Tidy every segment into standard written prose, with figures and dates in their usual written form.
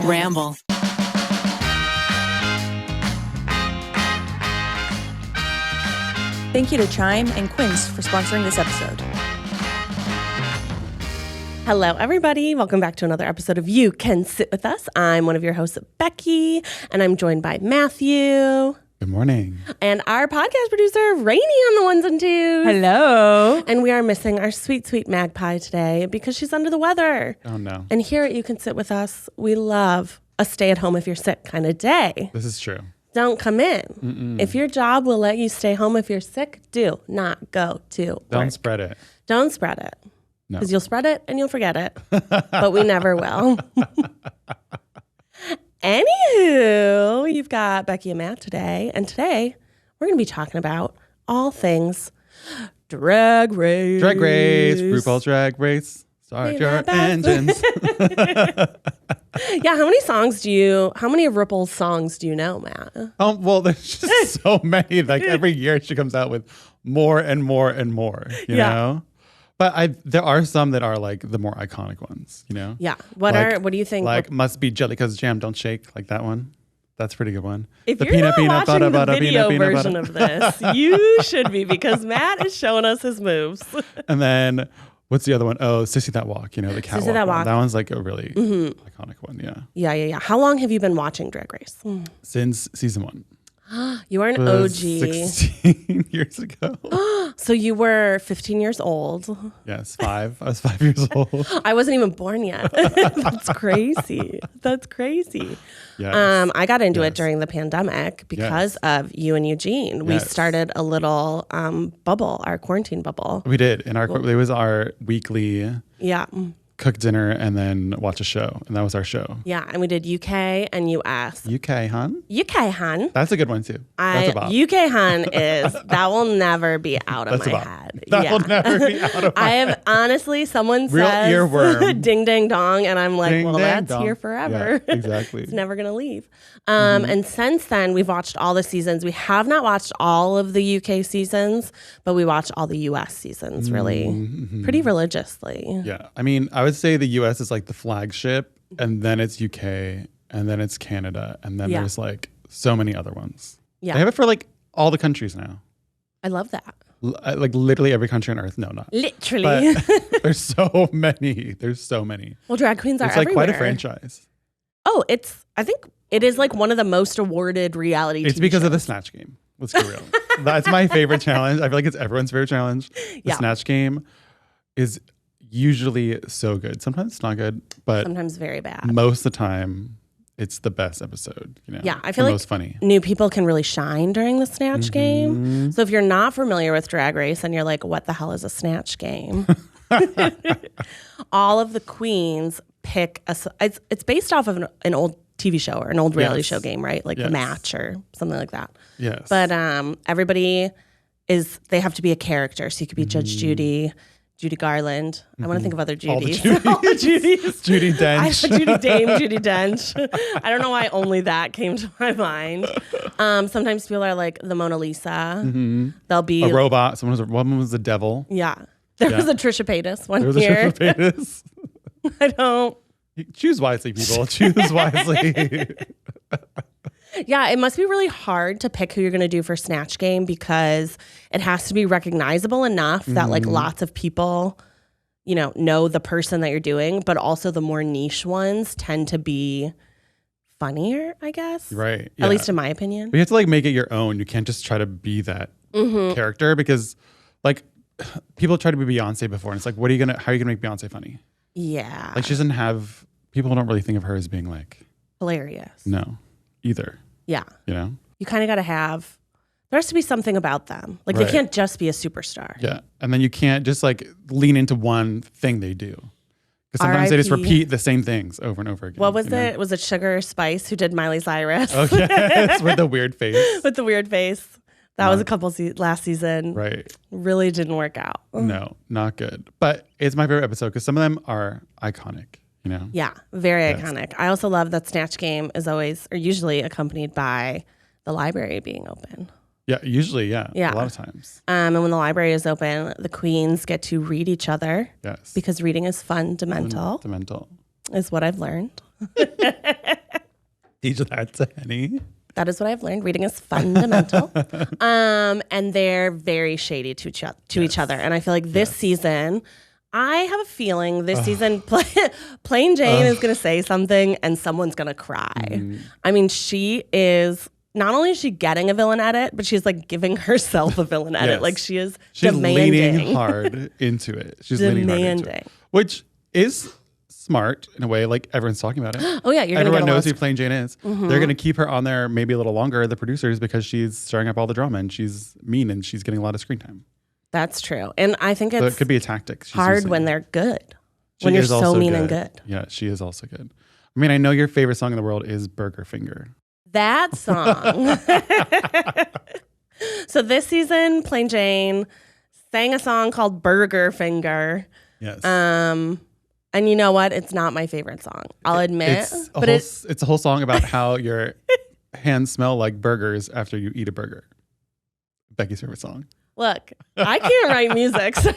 Ramble. Thank you to Chime and Quince for sponsoring this episode. Hello, everybody. Welcome back to another episode of You Can Sit With Us. I'm one of your hosts, Becky, and I'm joined by Matthew. Good morning. And our podcast producer, Rainey, on the ones and twos. Hello. And we are missing our sweet, sweet magpie today because she's under the weather. Oh, no. And here at You Can Sit With Us, we love a stay-at-home if you're sick kind of day. This is true. Don't come in. If your job will let you stay home if you're sick, do not go to work. Don't spread it. Don't spread it. No. Because you'll spread it and you'll forget it. But we never will. Anywho, you've got Becky and Matt today. And today, we're going to be talking about all things Drag Race. Drag Race. RuPaul Drag Race. Start your engines. Yeah, how many of RuPaul's songs do you know, Matt? Well, there's just so many. Like every year she comes out with more and more and more, you know? But there are some that are like the more iconic ones, you know? Yeah. What do you think? Like Must Be Jelly Cause Jam Don't Shake, like that one. That's a pretty good one. If you're not watching the video version of this, you should be, because Matt is showing us his moves. And then what's the other one? Oh, Sissy That Walk, you know, the catwalk. Sissy That Walk. That one's like a really iconic one, yeah. Yeah. How long have you been watching Drag Race? Since season 1. You are an OG. 16 years ago. So you were 15 years old. Yes, 5. I was 5 years old. I wasn't even born yet. That's crazy. Yes. I got into it during the pandemic because of you and Eugene. We started a little bubble, our quarantine bubble. We did. It was our weekly cook dinner and then watch a show. And that was our show. Yeah. And we did UK and US. UK, hun? UK, hun. That's a good one, too. That's a bop. UK, hun that will never be out of my head. That will never be out of my head. I have, honestly, someone Real says earworm. Ding, ding, dong. And I'm like, Ding, well, ding, that's dong. here forever. Yeah, exactly. It's never going to leave. And since then, we've watched all the seasons. We have not watched all of the UK seasons, but we watched all the US seasons pretty religiously. Yeah. I mean, I would say the US is like the flagship, and then it's UK, and then it's Canada, and then there's like so many other ones. Yeah. They have it for like all the countries now. I love that. Like literally every country on earth. No, not literally. But there's so many. Well, drag queens are everywhere. It's like quite a everywhere. franchise. Oh, I think it is like one of the most awarded reality It's TV because shows. of the Snatch Game. Let's be real. That's my favorite challenge. I feel like it's everyone's favorite challenge. The Snatch Game is usually so good. Sometimes it's not good, but sometimes very bad. Most of the time, it's the best episode. You know? Yeah, I feel like most funny. New people can really shine during the Snatch Game. So if you're not familiar with Drag Race and you're like, what the hell is a Snatch Game? All of the queens pick it's based off of an old TV show or an old reality show game, right? Like The Match or something like that. Yes. But everybody they have to be a character. So you could be Judge Judy Garland. I want to think of other Judys. All the Judys. Judy Dench. Judy Dench. I don't know why only that came to my mind. Sometimes people are like the Mona Lisa. They'll be a robot. One was the devil. Yeah. There was a Trisha Paytas one there was year. a Trisha Paytas. I don't. Choose wisely, people. Choose wisely. Yeah, it must be really hard to pick who you're going to do for Snatch Game because it has to be recognizable enough that like lots of people, know the person that you're doing, but also the more niche ones tend to be funnier, I guess. Right. At least in my opinion. But you have to like make it your own. You can't just try to be that character because like people try to be Beyonce before and it's like, how are you gonna make Beyonce funny? Yeah. Like she doesn't have, people don't really think of her as being like hilarious. No, either. Yeah. You kind of got to have, there has to be something about them. Like they can't just be a superstar. Yeah. And then you can't just like lean into one thing they do. Because sometimes they just repeat the same things over and over again. What was it? Was it Sugar Spice who did Miley Cyrus? Oh, yes. With the weird face. With the weird face. That was a couple last season. Right. Really didn't work out. No, not good. But it's my favorite episode because some of them are iconic. Yeah, very iconic. I also love that Snatch Game is usually accompanied by the library being open. Yeah, usually, yeah. A lot of times. And when the library is open, the queens get to read each other. Yes. Because reading is fundamental. Fundamental. Is what I've learned. Teach that to Henny. That is what I've learned. Reading is fundamental. And they're very shady to each other. And I feel like this season, I have a feeling this season, Plain Jane is going to say something and someone's going to cry. I mean, she is, not only is she getting a villain edit, but she's like giving herself a villain edit. Like she's demanding. Leaning hard into it. She's leaning hard into it. Which is smart in a way, like everyone's talking about it. Oh yeah, everyone knows who Plain Jane is. They're going to keep her on there maybe a little longer, the producers, because she's stirring up all the drama and she's mean and she's getting a lot of screen time. That's true, and I think it could be a tactic. She's hard when they're good. When you're so mean and good. Yeah, she is also good. I mean, I know your favorite song in the world is Burger Finger. That song. So this season, Plain Jane sang a song called Burger Finger. Yes. And you know what? It's not my favorite song. I'll admit. It's a whole song about how your hands smell like burgers after you eat a burger. Becky's favorite song. Look, I can't write music, so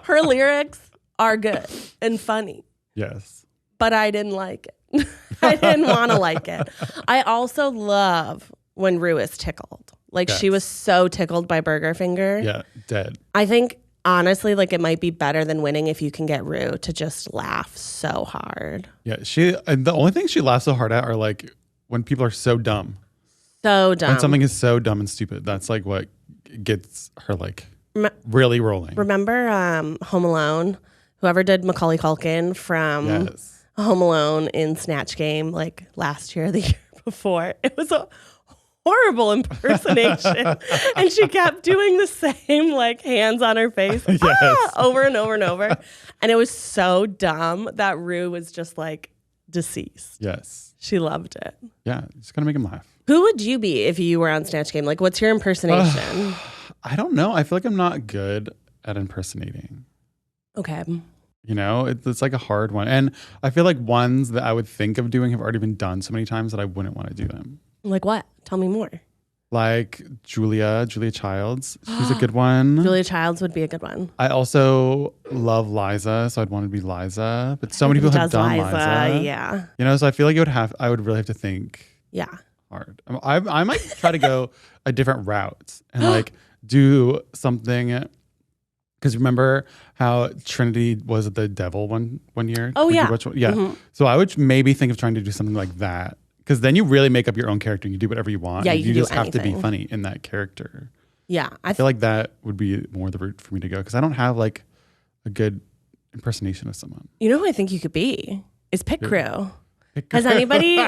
her lyrics are good and funny. Yes. But I didn't like it. I didn't want to like it. I also love when Rue is tickled. Like she was so tickled by Burger Finger. Yeah, dead. I think honestly, like it might be better than winning if you can get Rue to just laugh so hard. Yeah, the only thing she laughs so hard at are like when people are so dumb. So dumb. When something is so dumb and stupid, that's like what gets her like really rolling. Remember Home Alone? Whoever did Macaulay Culkin from Home Alone in Snatch Game like last year or the year before. It was a horrible impersonation. And she kept doing the same like hands on her face over and over and over. And it was so dumb that Rue was just like deceased. Yes. She loved it. Yeah, just gonna make him laugh. Who would you be if you were on Snatch Game? Like what's your impersonation? I don't know. I feel like I'm not good at impersonating. Okay. You know, it's like a hard one. And I feel like ones that I would think of doing have already been done so many times that I wouldn't want to do them. Like what? Tell me more. Like Julia Childs. She's a good one. Julia Childs would be a good one. I also love Liza, so I'd want to be Liza. But so many people have done Liza. Yeah. You know, so I feel like I would really have to think hard. I might try to go a different route and like do something. Because remember how Trinity was the devil one year? Oh, yeah. Yeah. Mm-hmm. So I would maybe think of trying to do something like that. Because then you really make up your own character and you do whatever you want. Yeah, you just have to be funny in that character. Yeah. I feel like that would be more the route for me to go. Because I don't have like a good impersonation of someone. You know who I think you could be? Is Pit Crew. Has anybody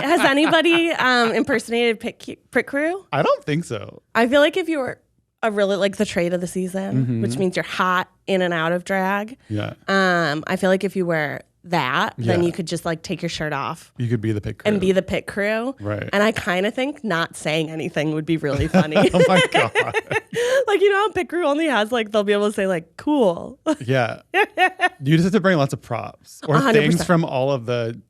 impersonated Pit Crew? I don't think so. I feel like if you were a really like the trade of the season, which means you're hot in and out of drag. Yeah. I feel like if you were that, then you could just like take your shirt off. You could be the Pit Crew. And be the Pit Crew. Right. And I kind of think not saying anything would be really funny. Oh my God. Like, you know how Pit Crew only has like, they'll be able to say like, cool. Yeah. You just have to bring lots of props or 100%. Things from all of the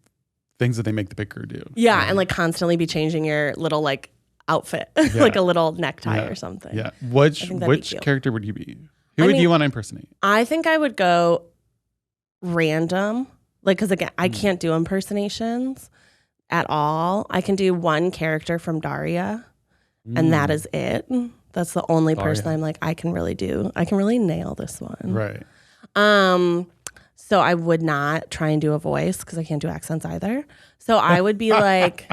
things that they make the Pit Crew do. Yeah. And like constantly be changing your little like outfit, like a little necktie or something. Yeah. Which character would you be? Who would you want to impersonate? I think I would go random. Like, because again, I can't do impersonations at all. I can do one character from Daria, and that is it. That's the only person I'm like, I can really nail this one. Right. So I would not try and do a voice because I can't do accents either. So I would be like,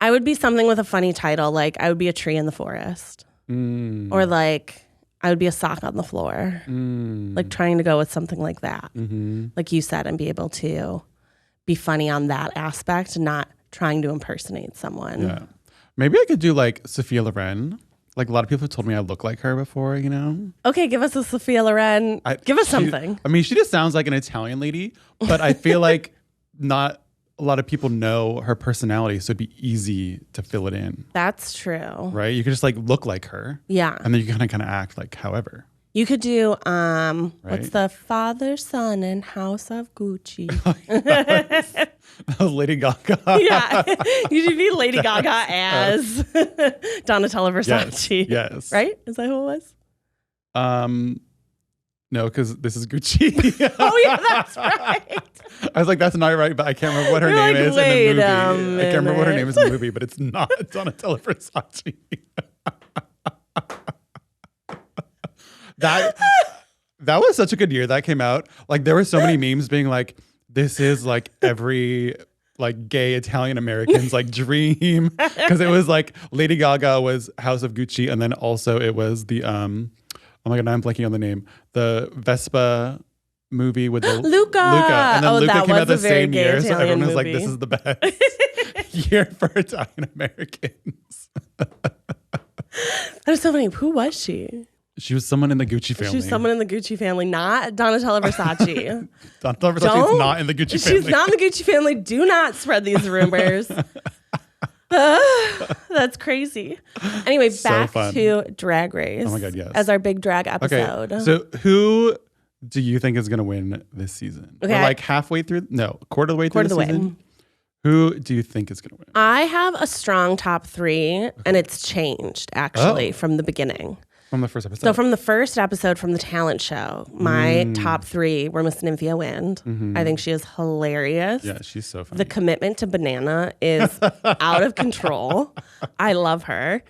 I would be something with a funny title. Like I would be a tree in the forest, or like I would be a sock on the floor. Like trying to go with something like that. Like you said, and be able to be funny on that aspect, not trying to impersonate someone. Yeah. Maybe I could do like Sophia Loren. Like a lot of people have told me I look like her before, you know? Okay, give us a Sophia Loren. Give us something. I mean, she just sounds like an Italian lady, but I feel like not a lot of people know her personality, so it'd be easy to fill it in. That's true. Right? You could just like look like her. Yeah. And then you kind of act like however. You could do, what's the father, son, and house of Gucci? That was Lady Gaga. Yeah. You should be Lady Gaga as Donatella Versace. Yes. Right? Is that who it was? No, because this is Gucci. Oh yeah, that's right. I was like, that's not right, but I can't remember what her You're name like, is in the wait movie. a I can't remember what her minute. name is in the movie, but it's not Donatella Versace. That was such a good year that came out. Like there were so many memes being like, this is like every like gay Italian American's like dream. Because it was like Lady Gaga was House of Gucci, and then also it was the oh my god, now I'm blanking on the name. The Vespa movie with the Luca. And then Luca that came was out the a very same gay year. So Italian everyone was like, movie. this is the best year for Italian Americans. That was so funny. Who was she? She was someone in the Gucci family. She was someone in the Gucci family, not Donatella Versace. Donatella Versace is not in the Gucci family. She's not in the Gucci family. Do not spread these rumors. That's crazy. Anyway, back to Drag Race. Oh my God, yes. As our big drag episode. Okay, so who do you think is going to win this season? Okay. We're like halfway through? No, quarter of the way through the season? Who do you think is going to win? I have a strong top 3, and it's changed actually from the beginning. From the first episode? So from the first episode from the talent show, my top 3 were Miss Nymphia Wind. I think she is hilarious. Yeah, she's so funny. The commitment to Banana is out of control. I love her.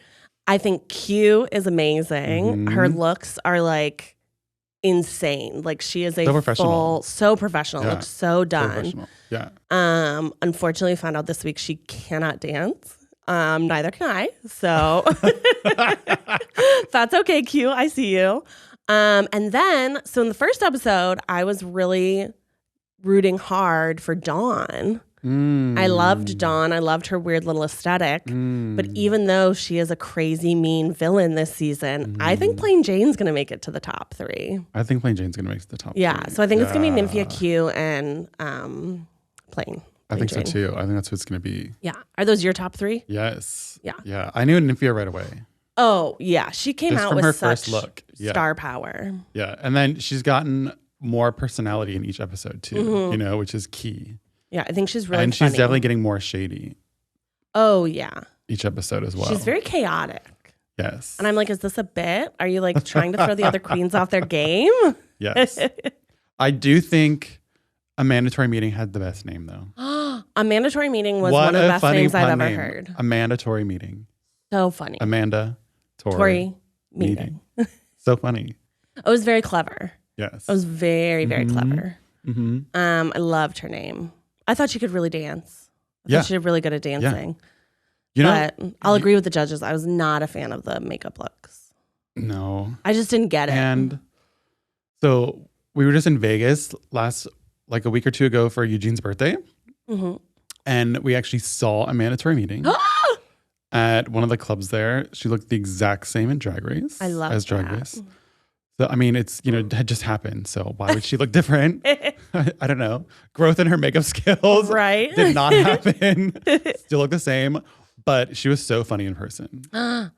I think Q is amazing. Her looks are like insane. Like she is a so professional. Yeah. Looks so done. Yeah. Unfortunately, found out this week she cannot dance. Neither can I. So that's okay, Q. I see you. And then, so in the first episode, I was really rooting hard for Dawn. I loved Dawn. I loved her weird little aesthetic. But even though she is a crazy mean villain this season, I think Plain Jane's going to make it to the top 3. I think Plain Jane's going to make it to the top 3. Yeah. So I think it's going to be Nymphia, Q, and Plain. I think Jane. so too. I think that's what it's going to be. Yeah. Are those your top 3? Yes. Yeah. Yeah. I knew Nymphia right away. Oh, yeah. She came Just out from with her such first look. Yeah. star power. Yeah. And then she's gotten more personality in each episode too, you know, which is key. Yeah, I think she's really And funny. she's definitely getting more shady Oh, yeah. each episode as well. She's very chaotic. Yes. And I'm like, is this a bit? Are you like trying to throw the other queens off their game? Yes. I do think a mandatory meeting had the best name though. A mandatory meeting was What one of the a best funny names I've pun ever name. heard. A mandatory meeting. So funny. Amanda Tory Tory meeting. So funny. It was very clever. Yes. It was very, very clever. Mm-hmm. I loved her name. I thought she could really dance. I Yeah. thought she did really good at dancing. You know, But I'll agree with the judges. I was not a fan of the makeup looks. no. I just didn't get it. And so we were just in Vegas like a week or two ago for Eugene's birthday. Mhm. And we actually saw a mandatory meeting at one of the clubs there. She looked the exact same in Drag Race I love as Drag that. Race. So, I mean, it's, it had just happened. So why would she look different? I don't know. Growth in her makeup skills Right. did not happen. Still look the same. But she was so funny in person.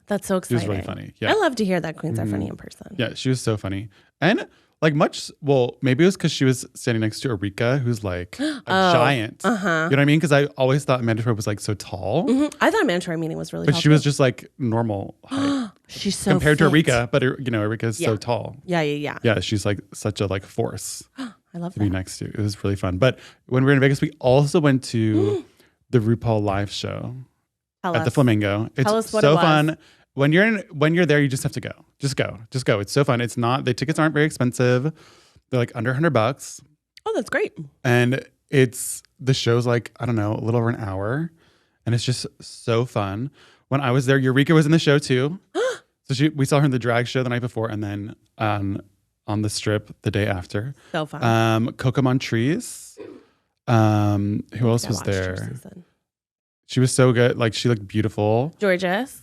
That's so She was exciting. really funny. Yeah. I love to hear that queens are funny in person. Yeah, she was so funny. And like maybe it was because she was standing next to Erika, who's like a giant. You know what I mean? Because I always thought Mandatory was like so tall. I thought a mandatory meeting was really But tall she was too. just like normal height She's so compared to fit. Erika. But Erika is so tall. Yeah, yeah, yeah. Yeah, she's like such a like force I love to be that. next to. It was really fun. But when we were in Vegas, we also went to the RuPaul live show Tell at the us. Flamingo. It's Tell us what so it was. fun. When you're there, you just have to go. Just go. It's so fun. It's not, the tickets aren't very expensive. They're like under $100. Oh, that's great. And the show's like, I don't know, a little over an hour. And it's just so fun. When I was there, Eureka was in the show too. So we saw her in the drag show the night before, and then on the strip the day after. So fun. Coco Montrese. Who else was there? She was so good. Like, she looked beautiful. Georges.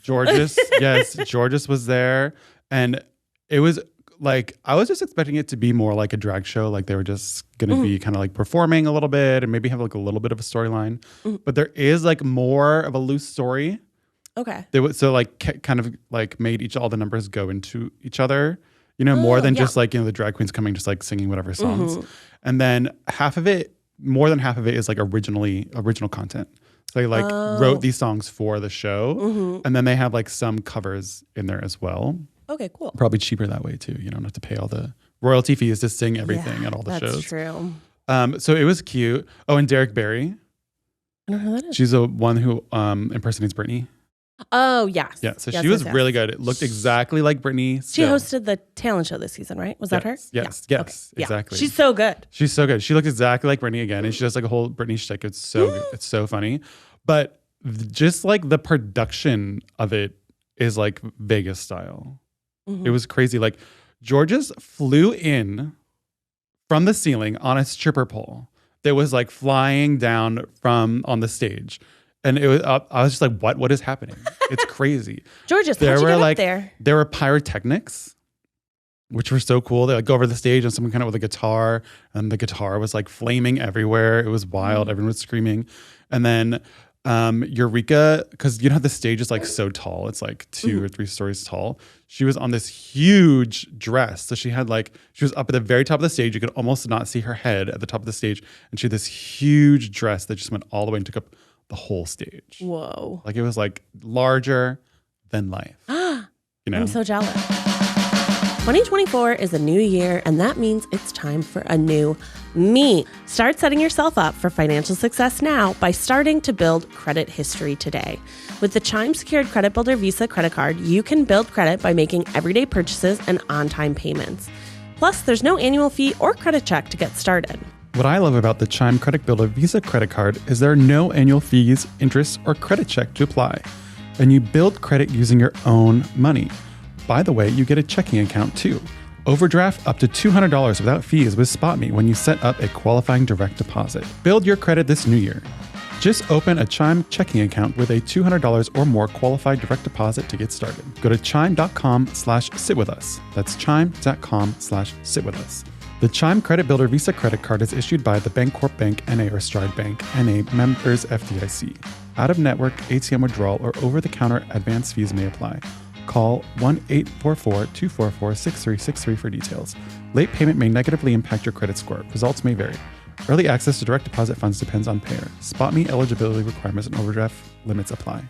Yes, Georges was there. And it was like, I was just expecting it to be more like a drag show. Like, they were just going to be kind of like performing a little bit and maybe have like a little bit of a storyline. But there is like more of a loose story. Okay. So like kind of like made all the numbers go into each other, more than just like, the drag queens coming, just like singing whatever songs. And then more than half of it is like original content. So they like wrote these songs for the show, and then they have like some covers in there as well. Okay, cool. Probably cheaper that way too. You don't have to pay all the royalty fees to sing everything at all the shows. That's true. So it was cute. Oh, and Derek Barry. I don't know who that is. She's the one who impersonates Britney. Oh, yes. Yeah, so yes, she was really good. It looked exactly like Britney. She hosted the talent show this season, right? Was that her? Yes, Okay. exactly. She's so good. She's so good. She looked exactly like Britney again, and she does like a whole Britney shtick. It's so good. It's so funny. But just like the production of it is like Vegas style. It was crazy. Like Georges flew in from the ceiling on a stripper pole that was like flying down from on the stage. And it was, I was just like, what is happening? It's crazy. Georges, how'd you get up there? There were pyrotechnics, which were so cool. They like go over the stage and someone kind of with a guitar, and the guitar was like flaming everywhere. It was wild. Everyone was screaming. And then Eureka, because you know the stage is like so tall, it's like 2 or 3 stories tall. She was on this huge dress, so she was up at the very top of the stage. You could almost not see her head at the top of the stage, and she had this huge dress that just went all the way and took up the whole stage. Whoa! Like it was like larger than life. You know, I'm so jealous. 2024 is a new year, and that means it's time for a new me. Start setting yourself up for financial success now by starting to build credit history today. With the Chime Secured Credit Builder Visa credit card, you can build credit by making everyday purchases and on-time payments. Plus, there's no annual fee or credit check to get started. What I love about the Chime Credit Builder Visa credit card is there are no annual fees, interest, or credit check to apply. And you build credit using your own money. By the way, you get a checking account too. Overdraft up to $200 without fees with SpotMe when you set up a qualifying direct deposit. Build your credit this new year. Just open a Chime checking account with a $200 or more qualified direct deposit to get started. Go to chime.com/sitwithus. That's chime.com/sitwithus. The Chime Credit Builder Visa credit card is issued by the Bancorp Bank N.A. or Stride Bank N.A. members FDIC. Out-of-network ATM withdrawal or over-the-counter advance fees may apply. Call 1-844-244-6363 for details. Late payment may negatively impact your credit score. Results may vary. Early access to direct deposit funds depends on payer. SpotMe eligibility requirements and overdraft limits apply.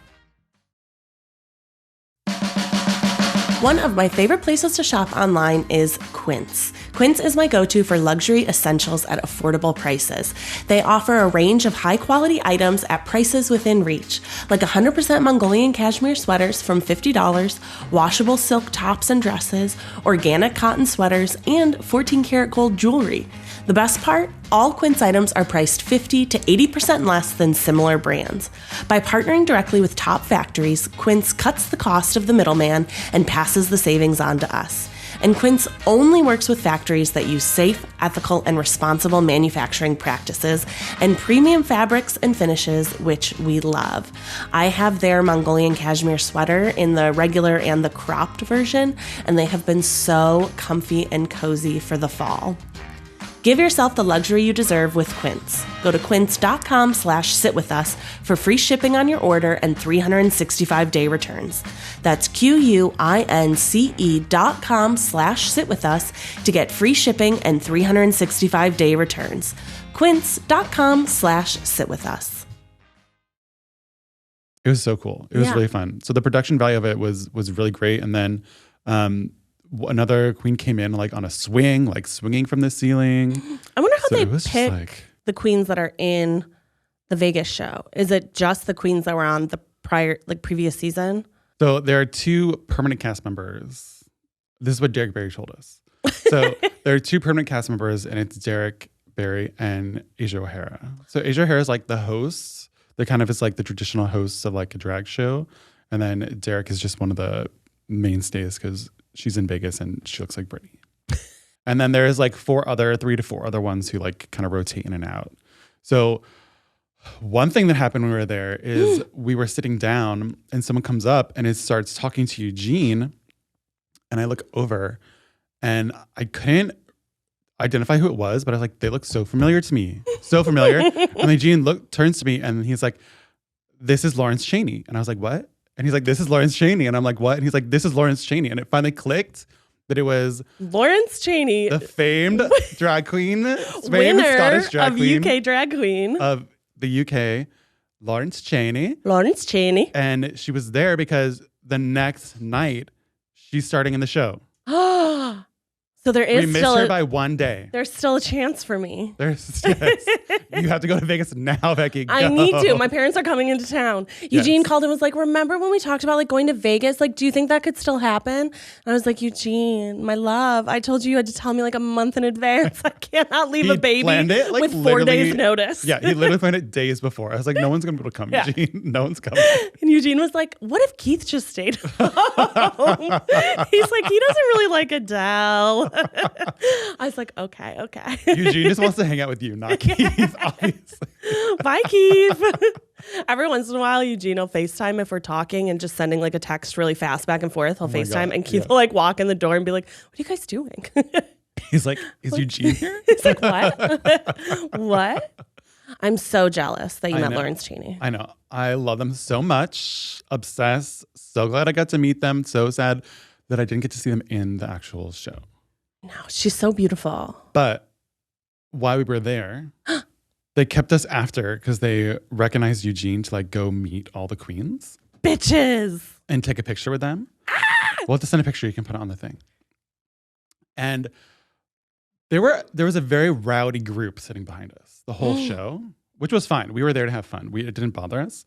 One of my favorite places to shop online is Quince. Quince is my go-to for luxury essentials at affordable prices. They offer a range of high-quality items at prices within reach, like 100% Mongolian cashmere sweaters from $50, washable silk tops and dresses, organic cotton sweaters, and 14-karat gold jewelry. The best part? All Quince items are priced 50 to 80% less than similar brands. By partnering directly with top factories, Quince cuts the cost of the middleman and passes the savings on to us. And Quince only works with factories that use safe, ethical, and responsible manufacturing practices and premium fabrics and finishes, which we love. I have their Mongolian cashmere sweater in the regular and the cropped version, and they have been so comfy and cozy for the fall. Give yourself the luxury you deserve with Quince. Go to quince.com/sitwithus for free shipping on your order and 365-day returns. That's QUINCE.com/sitwithus to get free shipping and 365-day returns. Quince.com/sitwithus. It was so cool. It was really fun. So the production value of it was really great. And then another queen came in like on a swing, like swinging from the ceiling. I wonder how they pick the queens that are in the Vegas show. Is it just the queens that were on the previous season? So there are 2 permanent cast members. This is what Derek Barry told us. So there are 2 permanent cast members, and it's Derek Barry and Asia O'Hara. So Asia O'Hara is like the host. They kind of is like the traditional hosts of like a drag show. And then Derek is just one of the mainstays because she's in Vegas and she looks like Britney. And then there's like 3 to 4 other ones who like kind of rotate in and out. So one thing that happened when we were there is we were sitting down and someone comes up and it starts talking to Eugene. And I look over and I couldn't identify who it was, but I was like, they look so familiar to me. So familiar. And Eugene turns to me and he's like, this is Lawrence Chaney. And I was like, what? And he's like, this is Lawrence Chaney. And I'm like, what? And he's like, this is Lawrence Chaney. And it finally clicked that it was Lawrence Chaney, the famed drag queen, winner Scottish drag queen UK drag queen of the UK, Lawrence Chaney. Lawrence Chaney. And she was there because the next night she's starting in the show. So there is We missed still her by one day. there's still a chance for me. Yes. You have to go to Vegas now, Becky. Go. I need to. My parents are coming into town. Eugene called and was like, remember when we talked about like going to Vegas? Like, do you think that could still happen? And I was like, Eugene, my love, I told you had to tell me like a month in advance. I cannot leave a baby it, like, with 4 days notice. Yeah, he literally planned it days before. I was like, no one's going to be able to come, Eugene. No one's coming. And Eugene was like, what if Keith just stayed home? He's like, he doesn't really like Adele. I was like, okay. Eugene just wants to hang out with you, not Keith, obviously. Bye, Keith. Every once in a while, Eugene will FaceTime if we're talking and just sending like a text really fast back and forth. He'll FaceTime and Keith will like walk in the door and be like, what are you guys doing? He's like, is Eugene here? He's like, what? What? I'm so jealous that you met Lawrence Chaney. I know. I love them so much. Obsessed. So glad I got to meet them. So sad that I didn't get to see them in the actual show. No, she's so beautiful. But while we were there, they kept us after because they recognized Eugene to like go meet all the queens. Bitches. And take a picture with them. We'll have to send a picture. You can put it on the thing. And there was a very rowdy group sitting behind us the whole show, which was fine. We were there to have fun. It didn't bother us.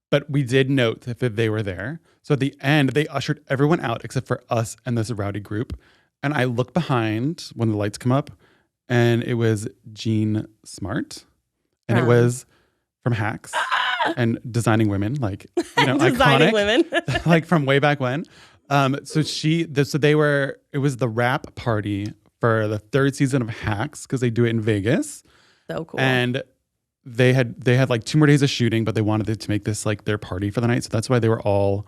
But we did note that they were there. So at the end, they ushered everyone out except for us and this rowdy group. And I look behind when the lights come up, and it was Jean Smart, and it was from Hacks and Designing Women, like, you know, Designing iconic, Women, like from way back when. So it was the wrap party for the 3rd season of Hacks because they do it in Vegas. So cool. And they had like 2 more days of shooting, but they wanted to make this like their party for the night. So that's why they were all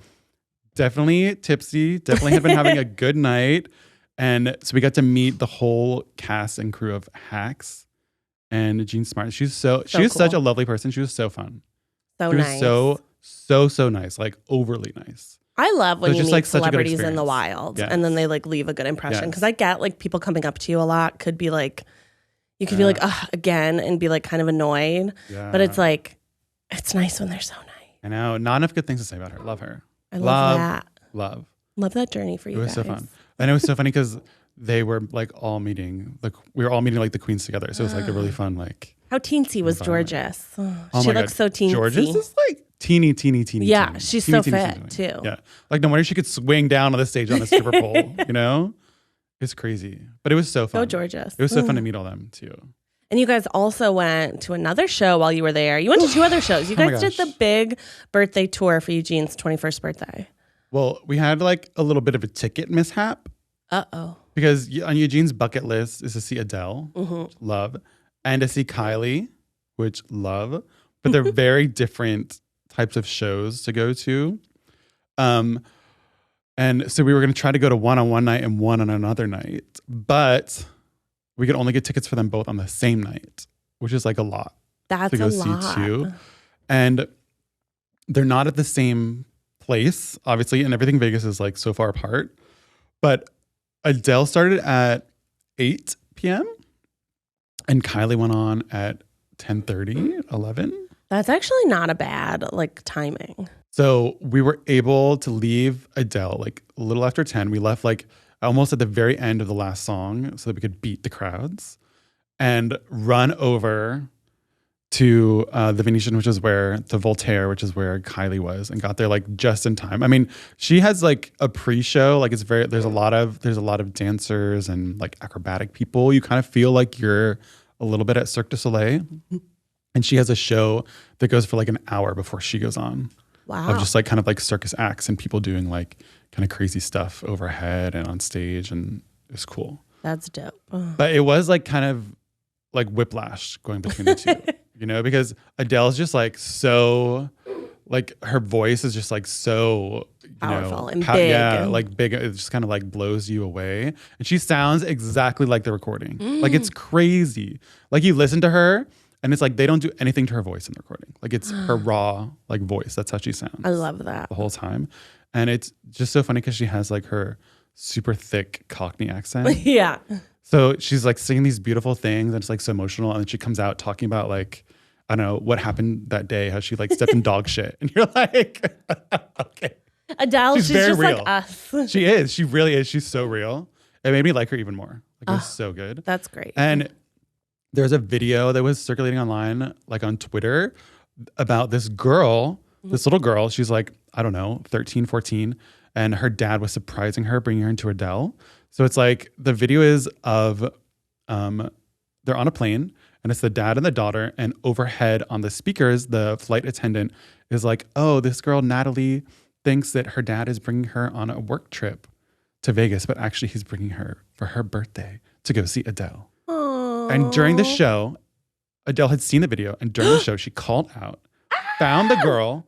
definitely tipsy, definitely had been having a good night. And so we got to meet the whole cast and crew of Hacks and Jean Smart. She was cool. such a lovely person. She was so fun. So she nice. was so nice, like overly nice. I love when you just, meet like, such a good celebrities in the experience. wild Yes. and then they like leave a good impression. Yes. Because I get like people coming up to you a lot could be like, you could be like, ugh, again, and be like kind of annoyed. Yeah. But it's like, it's nice when they're so nice. I know. Not enough good things to say about her. Love her. I love that. Love that journey for you guys. It was so fun. And it was so funny because they were like all meeting, like we were all meeting like the queens together. So it was like a really fun, like. How teensy was Georges? Oh she looks so teensy. Georges is like teeny. Yeah, teeny. she's Teeny, so teeny, fit teeny. too. Yeah. Like no wonder she could swing down on the stage on the stripper pole, you know? It's crazy. But it was so fun. Go Georges. It was so fun to meet all them too. And you guys also went to another show while you were there. You went to 2 other shows. You guys did the big birthday tour for Eugene's 21st birthday. Well, we had like a little bit of a ticket mishap. Uh-oh. Because on Eugene's bucket list is to see Adele, love, and to see Kylie, which love. But they're very different types of shows to go to. And so we were going to try to go to one on one night and one on another night. But we could only get tickets for them both on the same night, which is like a lot. That's to go a see lot. 2. And they're not at the same place, obviously, and everything Vegas is like so far apart. But Adele started at 8 p.m. and Kylie went on at 10:30, 11. That's actually not a bad like timing. So we were able to leave Adele like a little after 10. We left like almost at the very end of the last song so that we could beat the crowds and run over to the Venetian, which is where the Voltaire, which is where Kylie was, and got there like just in time. I mean, she has like a pre-show, like there's a lot of dancers and like acrobatic people. You kind of feel like you're a little bit at Cirque du Soleil. And she has a show that goes for like an hour before she goes on. Wow. Of just like kind of like circus acts and people doing like kind of crazy stuff overhead and on stage, and it's cool. That's dope. But it was like kind of like whiplash going between the two, you know, because Adele's just like so, like her voice is just like so powerful and big. Yeah, like big. It just kind of like blows you away. And she sounds exactly like the recording. Like it's crazy. Like you listen to her and it's like they don't do anything to her voice in the recording. Like it's her raw like voice. That's how she sounds. I love that. The whole time. And it's just so funny because she has like her super thick Cockney accent. Yeah. So she's like singing these beautiful things and it's like so emotional. And then she comes out talking about like, I don't know, what happened that day, how she like stepped in dog shit. And you're like, okay. Adele, she's very just real. like us. She is. She really is. She's so real. It made me like her even more. Like, it was so good. That's great. And there's a video that was circulating online, like on Twitter, about this girl, this little girl. She's like, I don't know, 13, 14. And her dad was surprising her, bringing her into Adele. So it's like, the video is of, they're on a plane, and it's the dad and the daughter. And overhead on the speakers, the flight attendant is like, oh, this girl, Natalie, thinks that her dad is bringing her on a work trip to Vegas, but actually he's bringing her for her birthday to go see Adele. Aww. And during the show, Adele had seen the video, and during the show, she called out, found the girl,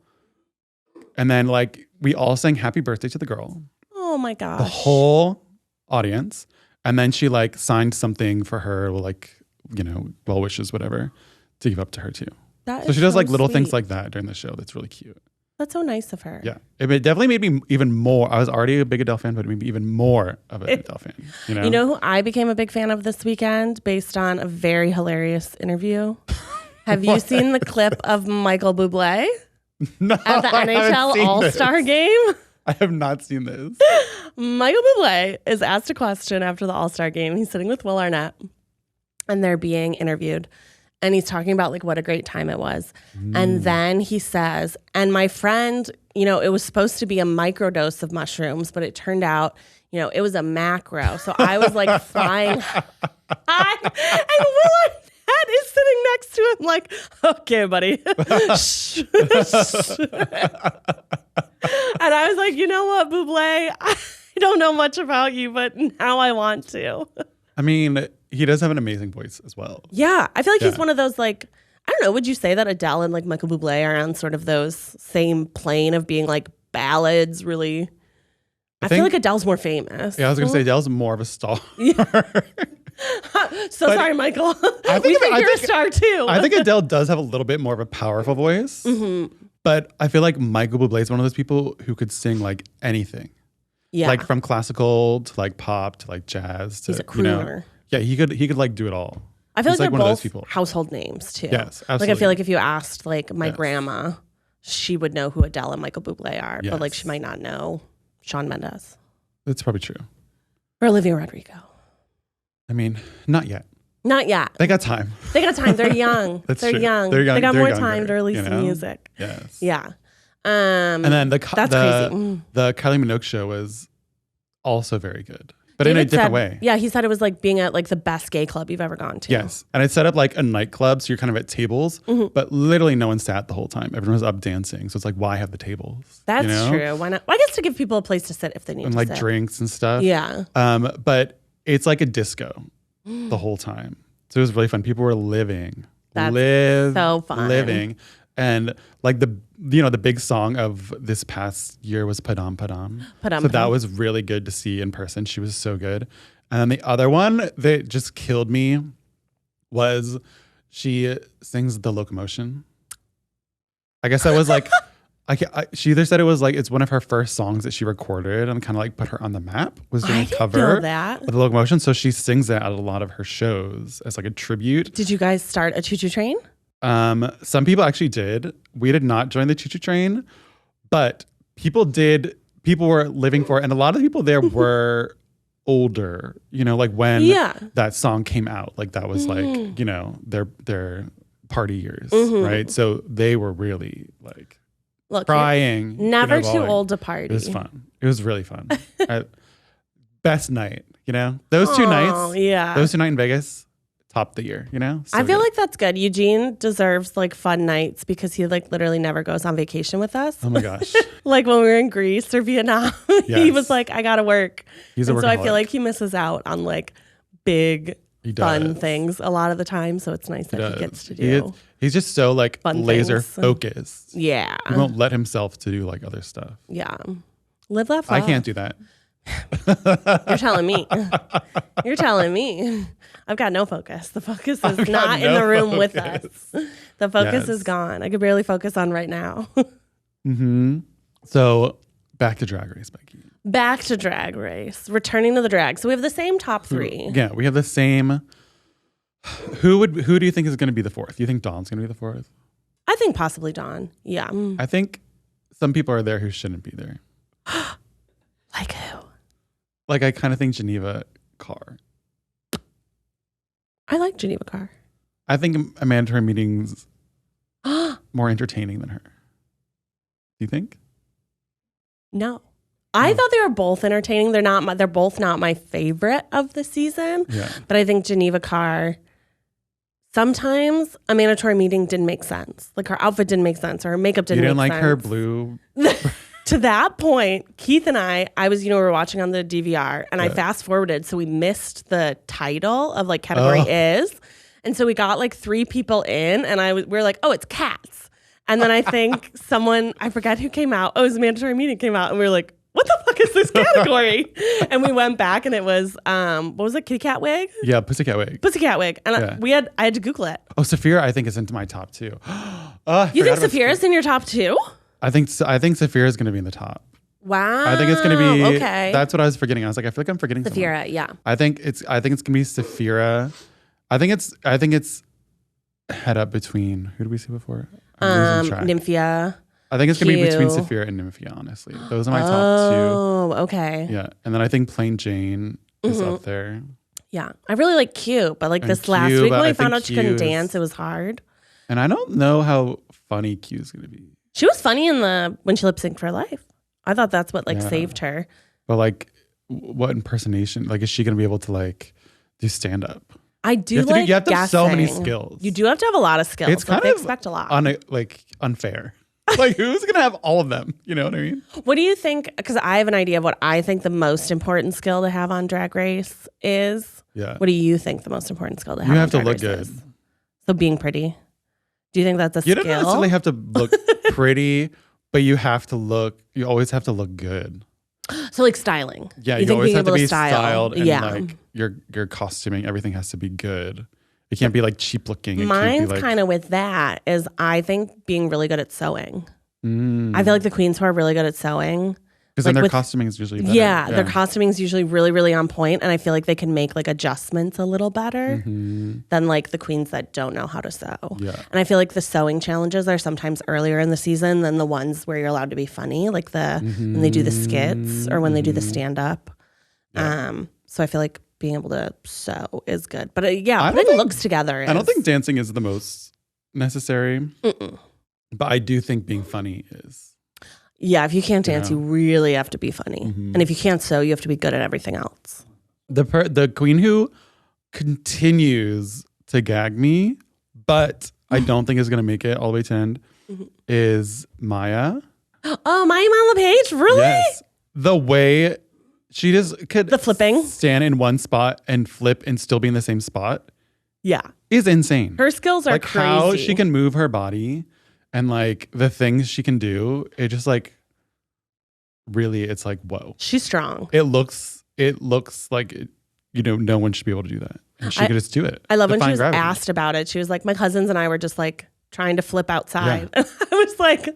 and then like we all sang happy birthday to the girl. Oh my gosh. The whole audience. And then she like signed something for her, like, you know, well wishes, whatever, to give up to her too. So she does like little things like that during the show. That's really cute. That's so nice of her. Yeah. It definitely made me even more. I was already a big Adele fan, but it made me even more of an Adele fan. You know who I became a big fan of this weekend based on a very hilarious interview? Have you seen the clip of Michael Bublé No, at the NHL All-Star Game? I have not seen this. Michael Bublé is asked a question after the All-Star Game. He's sitting with Will Arnett, and they're being interviewed. And he's talking about like what a great time it was. And then he says, and my friend, you know, it was supposed to be a microdose of mushrooms, but it turned out, you know, it was a macro. So I was like flying high. And Will Arnett is sitting next to him like, okay, buddy. And I was like, you know what, Bublé? I don't know much about you, but now I want to. I mean, he does have an amazing voice as well. Yeah. I feel like he's one of those, like, I don't know, would you say that Adele and like Michael Bublé are on sort of those same plane of being like ballads, really? I feel like Adele's more famous. Yeah, I was going to say Adele's more of a star. Sorry, Michael. I think you're a star too. I think Adele does have a little bit more of a powerful voice. But I feel like Michael Bublé is one of those people who could sing like anything. Yeah. Like from classical to like pop to like jazz to, he's a crooner. Yeah, he could like do it all. I feel he's like they're one of those both people. household names too. Yes, absolutely. Like I feel like if you asked like my grandma, she would know who Adele and Michael Bublé are, but like she might not know Shawn Mendes. That's probably true. Or Olivia Rodrigo. I mean, not yet. Not yet. They got time. They got time. They're young. They're young. They're young. They got They're more younger, time to release you know? music. Yes. Yeah. And then that's crazy. The Kylie Minogue show was also very good, but in a different way. Yeah, he said it was like being at like the best gay club you've ever gone to. Yes. And it set up like a nightclub, so you're kind of at tables, but literally no one sat the whole time. Everyone was up dancing. So it's like, why have the tables? That's true. Why not? Well, I guess to give people a place to sit if they need and to like sit. drinks and stuff. Yeah. But it's like a disco the whole time. So it was really fun. People were living. That's so fun. Living. And like the big song of this past year was Padam Padam. So that was really good to see in person. She was so good. And then the other one that just killed me was she sings The Locomotion. I guess that was like, she either said it was like, it's one of her first songs that she recorded and kind of like put her on the map, was doing a cover of The Locomotion. So she sings that at a lot of her shows as like a tribute. Did you guys start a choo-choo train? Some people actually did. We did not join the choo-choo train, but people did. People were living for it. And a lot of people there were older, you know, like when that song came out, like that was like, you know, their party years, right? So they were really like crying. Never too old to party. It was fun. It was really fun. Best night, you know, those 2 nights. Yeah. Those 2 nights in Vegas. Top the year, you know? So I feel like that's good. Eugene deserves like fun nights because he like literally never goes on vacation with us. Oh my gosh. Like when we were in Greece or Vietnam, he was like, I gotta work. He's a workaholic. So I feel like he misses out on like big fun things a lot of the time. So it's nice that he gets to do. He's just so like laser focused. Yeah. He won't let himself to do like other stuff. Yeah. Live, laugh, love. I can't do that. You're telling me. You're telling me. I've got no focus. The focus is not in the room with us. The focus is gone. I could barely focus on right now. So back to Drag Race, Becky. Back to Drag Race. Returning to the drag. So we have the same top 3. Yeah, we have the same. Who do you think is going to be the 4th? Do you think Dawn's going to be the 4th? I think possibly Dawn. Yeah. I think some people are there who shouldn't be there. Like who? Like I kind of think Geneva Carr. I like Geneva Carr. I think a mandatory meeting's more entertaining than her. Do you think? No. I thought they were both entertaining. They're both not my favorite of the season. Yeah. But I think Geneva Carr, sometimes a mandatory meeting didn't make sense. Like her outfit didn't make sense or her makeup didn't make sense. You didn't like her blue? To that point, Keith and I was, we were watching on the DVR and I fast forwarded. So we missed the title of like category is. And so we got like 3 people in and we were like, oh, it's cats. And then I think I forgot who came out. Oh, it was a mandatory meeting came out and we were like, what the fuck is this category? And we went back and it was, what was it? Kitty cat wig? Yeah, pussycat wig. Pussycat wig. And I had to Google it. Oh, Saphira, I think is into my top 2. You think Saphira's in your top 2? I think Saphira is going to be in the top. Wow. I think it's going to be. Okay. That's what I was forgetting. I was like, I feel like I'm forgetting Saphira, someone. yeah. I think it's going to be Saphira. I think it's head up between, who did we see before? Nymphia. I think it's going to be between Saphira and Nymphia, honestly. Those are my top 2. Oh, okay. Yeah. And then I think Plain Jane is up there. Yeah. I really like Q, but like And this last Q, week but when I I found think out she couldn't Q is- dance, it was hard. And I don't know how funny Q is going to be. She was funny when she lip synced for Life. I thought that's what saved her. But like, what impersonation? Like, is she going to be able to like do stand up? I do you have to have so many skills. You do have to have a lot of skills. It's kind they of expect a lot. Unfair. Like, who's going to have all of them? You know what I mean? What do you think? Because I have an idea of what I think the most important skill to have on Drag Race is. Yeah. What do you think the most important skill to have? You have on to Drag look Race good. is? So being pretty. Do you think that's a skill? You don't necessarily have to look pretty, but you always have to look good. So like styling. Yeah, you you always have to be style? styled and yeah. like your costuming, everything has to be good. It can't be like cheap looking. Mine's kind of with that is I think being really good at sewing. I feel like the queens who are really good at sewing. Because then their costuming is usually better. Yeah, their costuming is usually really, really on point, and I feel like they can make like adjustments a little better than like the queens that don't know how to sew. Yeah. And I feel like the sewing challenges are sometimes earlier in the season than the ones where you're allowed to be funny, like when they do the skits or when they do the stand up. Yeah. So I feel like being able to sew is good, but putting looks together. I don't think dancing is the most necessary, but I do think being funny is. Yeah, if you can't dance, you really have to be funny. And if you can't sew, you have to be good at everything else. The queen who continues to gag me, but I don't think is going to make it all the way to end, is Maya. Oh, Maya LePage? Really? Yes. The way she just could the flipping stand in one spot and flip and still be in the same spot. Yeah. Is insane. Her skills are crazy. How she can move her body. And like the things she can do, it just like really, it's like, whoa. She's strong. It looks like, no one should be able to do that. And she could just do it. I love when she was asked about it. She was like, my cousins and I were just like trying to flip outside. Yeah. I was like,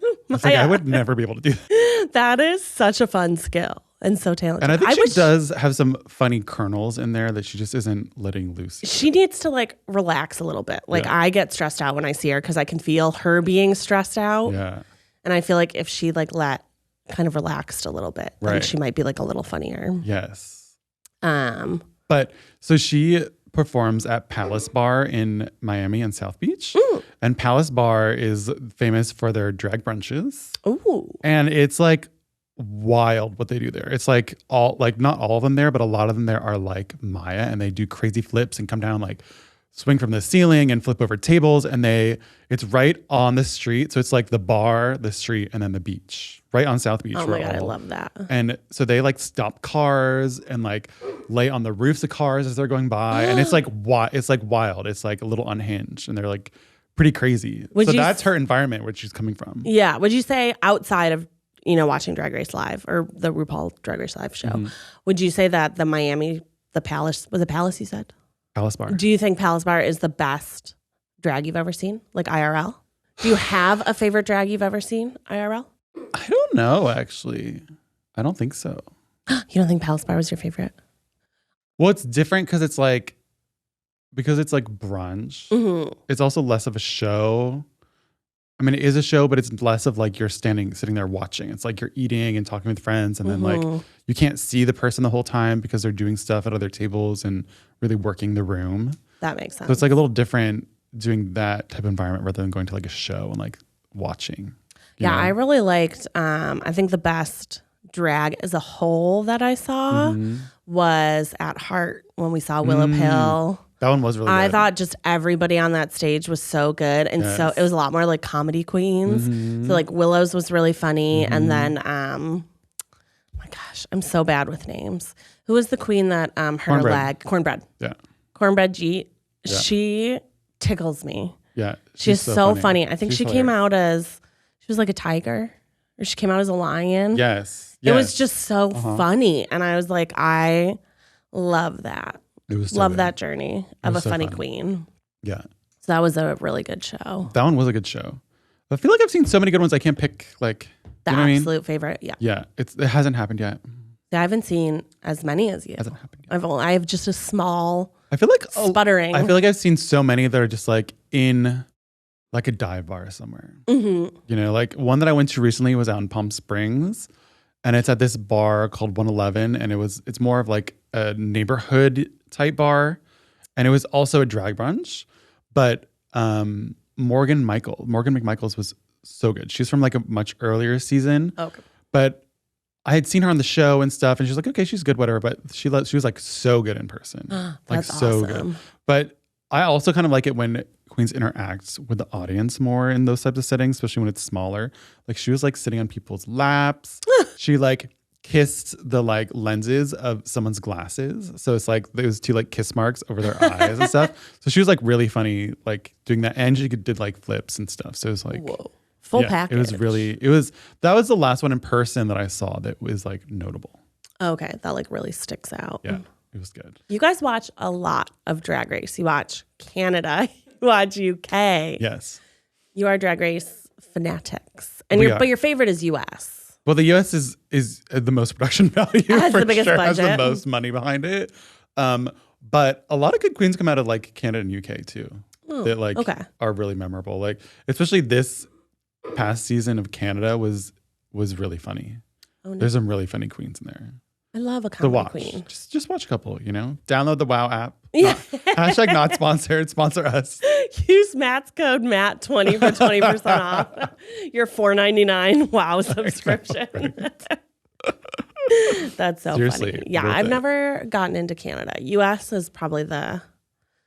I would never be able to do that. That is such a fun skill and so talented. And I think she does have some funny kernels in there that she just isn't letting loose. She needs to like relax a little bit. Like I get stressed out when I see her because I can feel her being stressed out. Yeah. And I feel like if she like kind of relaxed a little bit, then she might be like a little funnier. Yes. But so she performs at Palace Bar in Miami and South Beach. And Palace Bar is famous for their drag brunches. Ooh. And it's like wild what they do there. It's like not all of them there, but a lot of them there are like Maya, and they do crazy flips and come down like swing from the ceiling and flip over tables, and it's right on the street. So it's like the bar, the street, and then the beach, right on South Beach. Oh my God, I love that. And so they like stop cars and like lay on the roofs of cars as they're going by. And it's like wild. It's like a little unhinged, and they're like pretty crazy. That's her environment where she's coming from. Yeah. Would you say outside of watching Drag Race Live or the RuPaul Drag Race Live show, would you say that the Miami, the Palace, was it Palace you said? Palace Bar. Do you think Palace Bar is the best drag you've ever seen? Like IRL? Do you have a favorite drag you've ever seen IRL? I don't know, actually. I don't think so. You don't think Palace Bar was your favorite? Well, it's different because it's like brunch. It's also less of a show. I mean, it is a show, but it's less of like you're sitting there watching. It's like you're eating and talking with friends, and then like you can't see the person the whole time because they're doing stuff at other tables and really working the room. That makes sense. So it's like a little different doing that type of environment rather than going to like a show and like watching. Yeah, know? I really liked, I think the best drag as a whole that I saw was at Heart when we saw Willow Pill. That one was really good. I thought just everybody on that stage was so good. And so it was a lot more like comedy queens. So like Willow's was really funny. And then, oh my gosh, I'm so bad with names. Who was the queen that hurt her leg? Cornbread. Yeah. Cornbread Jeet. Yeah. She tickles me. Yeah. She's so funny. I think She's she hilarious. came out as, she was like a tiger. Or she came out as a lion. Yes. It was just so funny. And I was like, I love that. It was so love good. that journey of a so funny fun. queen. Yeah. So that was a really good show. That one was a good show. I feel like I've seen so many good ones. I can't pick like The you know what I mean? absolute favorite. Yeah. Yeah. It hasn't happened yet. I haven't seen as many as you. Hasn't happened yet. I have just a small I feel like sputtering. I feel like I've seen so many that are just like in like a dive bar somewhere. Mm-hmm. You know, like one that I went to recently was out in Palm Springs, and it's at this bar called 111, and it's more of like a neighborhood type bar, and it was also a drag brunch, but Morgan McMichaels was so good. She's from like a much earlier season, Okay. but I had seen her on the show and stuff, and she's like, okay, she's good, whatever. But she was like so good in person, like That's so awesome. good. But I also kind of like it when Queens interacts with the audience more in those types of settings, especially when it's smaller. Like she was like sitting on people's laps. She like kissed the like lenses of someone's glasses. So it's like there was two like kiss marks over their eyes and stuff. So she was like really funny, like doing that. And she did like flips and stuff. So it was like, Whoa. Full package. That was the last one in person that I saw that was like notable. Okay. That like really sticks out. Yeah, it was good. You guys watch a lot of Drag Race. You watch Canada. You watch UK. Yes. You are Drag Race fanatics. And but your favorite is US. Well, the US is the most production value. Has for the biggest sure. Has budget. the most money behind it. But a lot of good queens come out of like Canada and UK too. That like are really memorable. Like especially this past season of Canada was really funny. Oh, no. There's some really funny queens in there. I love a comedy queen. Just watch a couple, you know? Download the WoW app. Yeah. Hashtag not sponsored. Sponsor us. Use Matt's code Matt20 for 20% off your $4.99 WoW subscription. That's so Seriously, funny. Yeah, I've never gotten into Canada. US is probably the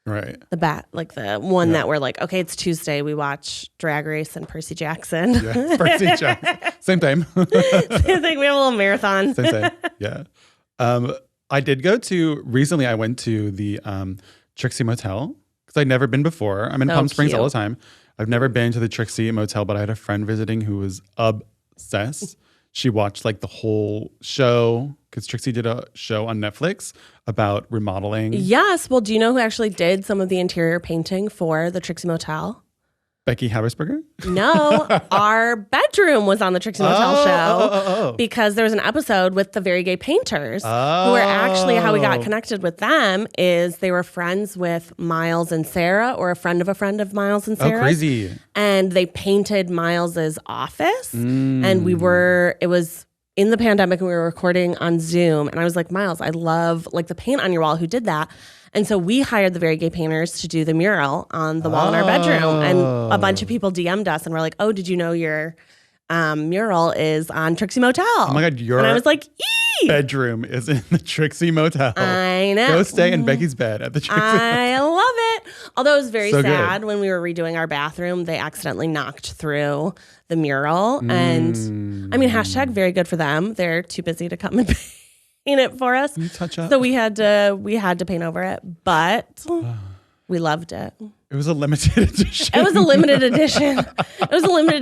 one that we're like, okay, it's Tuesday. We watch Drag Race and Percy Jackson. Yeah, Percy Jackson. Same time. Same thing. We have a little marathon. Same. Yeah. I did recently I went to the Trixie Motel because I'd never been before. I'm in Palm Springs all the time. I've never been to the Trixie Motel, but I had a friend visiting who was obsessed. She watched like the whole show because Trixie did a show on Netflix about remodeling. Yes. Well, do you know who actually did some of the interior painting for the Trixie Motel? Becky Habersberger? No, our bedroom was on the Trixie Motel show because there was an episode with the Very Gay Painters who were actually, how we got connected with them is they were friends with Miles and Sarah, or a friend of Miles and Sarah. Oh, crazy. And they painted Miles's office and it was in the pandemic and we were recording on Zoom. And I was like, Miles, I love like the paint on your wall. Who did that? And so we hired the Very Gay Painters to do the mural on the wall in our bedroom. And a bunch of people DM'd us and were like, oh, did you know your mural is on Trixie Motel? Oh my God, and I was like, bedroom is in the Trixie Motel. I know. Go stay in Becky's bed at the Trixie Motel. I love it. Although it was very So sad good. when we were redoing our bathroom, they accidentally knocked through the mural. And I mean, hashtag very good for them. They're too busy to come and paint it for us. Can you touch up? So we had to paint over it, but we loved it. It was a limited edition. It was a limited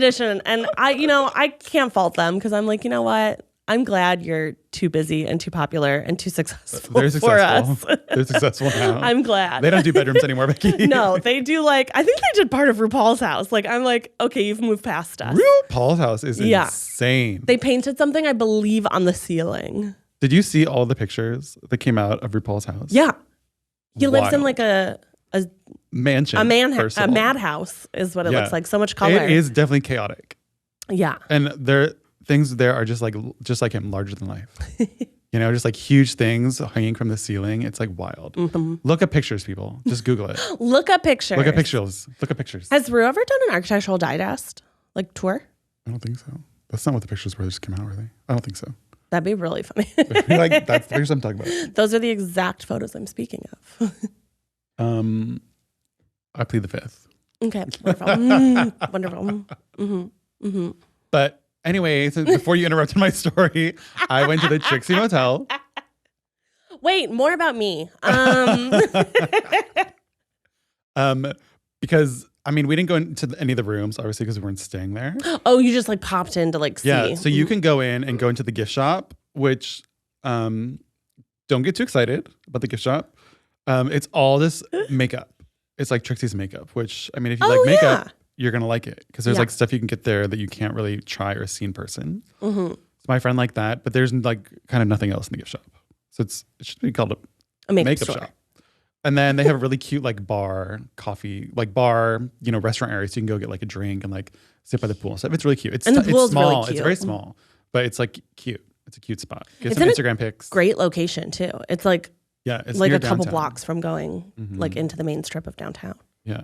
edition. And I can't fault them because I'm like, you know what? I'm glad you're too busy and too popular and too successful They're for us. They're successful now. I'm glad. They don't do bedrooms anymore, Becky. No, they do I think they did part of RuPaul's house. Like, I'm like, okay, you've moved past us. RuPaul's house is insane. They painted something, I believe, on the ceiling. Did you see all the pictures that came out of RuPaul's house? Yeah. He lives in Wild. like a mansion. a madhouse is what it looks like. So much color. It is definitely chaotic. Yeah. And things there are just like him, larger than life. You know, just like huge things hanging from the ceiling. It's like wild. Look at pictures, people. Just Google it. Look at pictures. Look at pictures. Look at pictures. Has Rue ever done an architectural digest like tour? I don't think so. That's not what the pictures were. They just came out, were they? I don't think so. That'd be really funny. Like that's the pictures I'm talking about. Those are the exact photos I'm speaking of. I plead the fifth. Okay, wonderful. Wonderful. But anyway, so before you interrupted my story, I went to the Trixie Motel. Wait, more about me. Because I mean, we didn't go into any of the rooms, obviously, because we weren't staying there. Oh, you just like popped in to like see. Yeah, so you can go in and go into the gift shop, which don't get too excited about the gift shop. It's all this makeup. It's like Trixie's makeup, which I mean, if you like makeup, you're gonna like it because there's like stuff you can get there that you can't really try or see in person. So my friend liked that, but there's like kind of nothing else in the gift shop. So it should be called a makeup shop. And then they have a really cute like bar, coffee, like bar, you know, restaurant area. So you can go get like a drink and like sit by the pool and stuff. It's really cute. It's small. Really cute. It's very small, but it's like cute. It's a cute spot. Get some Instagram pics. Great location too. It's like it's like a downtown. couple blocks from going like into the main strip of downtown. Yeah.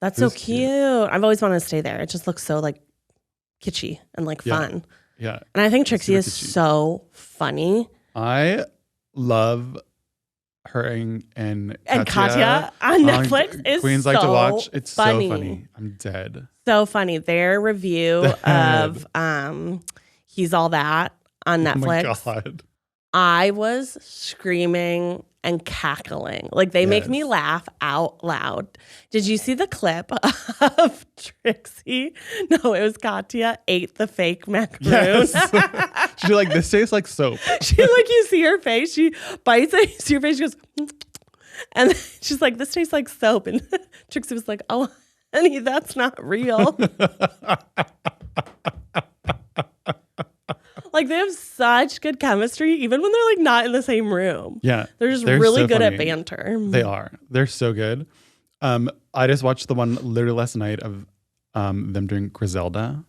That's so cute. I've always wanted to stay there. It just looks so like kitschy and like fun. Yeah. And I think Trixie is so funny. I love her and Katya on Netflix is Queens so like to watch. It's funny. so funny. I'm dead. So funny. Their review of He's All That on Netflix. Oh my God. I was screaming and cackling. Like they make me laugh out loud. Did you see the clip of Trixie? No, it was Katya ate the fake macaroon. Yes. She's like, this tastes like soap. She like, you see her face, she bites it, you see her face, she goes, and then she's like, this tastes like soap. And Trixie was like, oh, honey, that's not real. Like they have such good chemistry, even when they're like not in the same room. Yeah. They're just really so good at banter. They are. They're so good. I just watched the one literally last night of them doing Griselda.